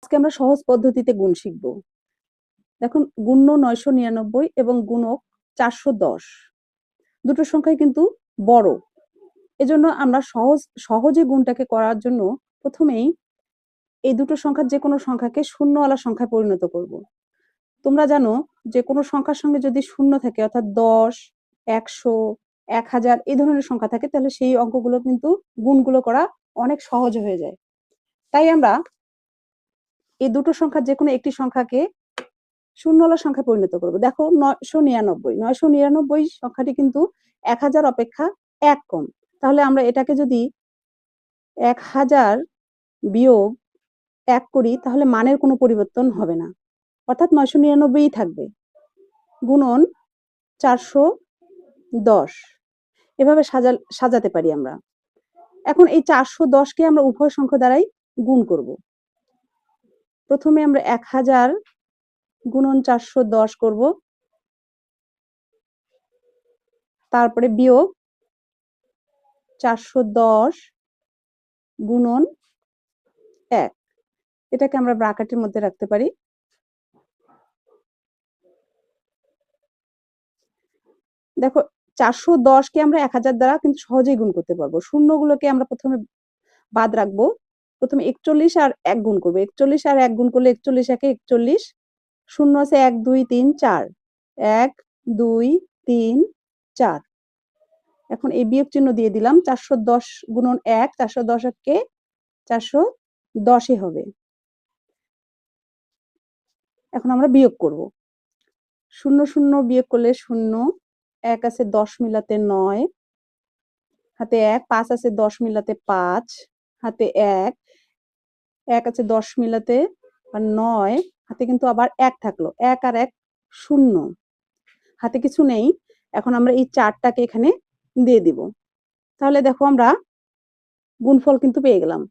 আজকে আমরা সহজ পদ্ধতিতে গুণ শিখব। দেখুন, গুণ্য 999 এবং গুণক 410 দুটো সংখ্যাই কিন্তু বড়। এজন্য আমরা সহজে গুণটাকে করার জন্য প্রথমেই এই দুটো সংখ্যার যে কোনো সংখ্যাকে শূন্যওয়ালা সংখ্যায় পরিণত করব। তোমরা জানো যে কোনো সংখ্যার সঙ্গে যদি শূন্য থাকে, অর্থাৎ 10, 100, 1000 এই ধরনের সংখ্যা থাকে, তাহলে সেই অঙ্কগুলো কিন্তু গুণগুলো করা অনেক সহজ হয়ে যায়। তাই আমরা এই দুটো সংখ্যার যে কোনো একটি সংখ্যাকে শূন্যওয়ালা সংখ্যায় পরিণত করব। দেখো, 999 সংখ্যাটি কিন্তু 1000 অপেক্ষা 1 কম। তাহলে আমরা এটাকে যদি 1000 বিয়োগ 1 করি, তাহলে মানের কোনো পরিবর্তন হবে না, অর্থাৎ 999ই থাকবে। গুণন 410 এভাবে সাজাতে পারি আমরা। এখন এই 410কে আমরা উভয় সংখ্যা দ্বারাই গুণ করব। প্রথমে আমরা 1000 গুণন 410 করব, তারপরে বিয়োগ 410 গুণন 1, এটাকে আমরা ব্র্যাকেটের মধ্যে রাখতে পারি। দেখো, 410কে আমরা 1000 দ্বারা কিন্তু সহজেই গুণ করতে পারবো। শূন্যগুলোকে আমরা প্রথমে বাদ রাখবো। প্রথমে 41 আর 1 গুণ করবো। 41 আর 1 গুণ করলে 41 একে 41, শূন্য আছে 1 2 3 4, 1 2 3 4। এখন এই বিয়োগ চিহ্ন দিয়ে দিলাম। 410 গুণন 1, 410 কে 410 হবে। এখন আমরা বিয়োগ করব। 0 0 বিয়োগ করলে 0, 1 আছে 10 মিলাতে 9, হাতে 1, 5 আছে 10 মিলাতে 5, হাতে 1, 1 আছে 10 মিলাতে 9, হাতে কিন্তু আবার 1 থাকলো। 1 আর 1 0, হাতে কিছু নেই। এখন আমরা এই 4টাকে এখানে দিয়ে দিব। তাহলে দেখো, আমরা গুণফল কিন্তু পেয়ে গেলাম।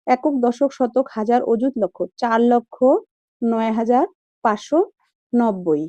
একক, দশক, শতক, হাজার, অযুত, লক্ষ, 4,09,590।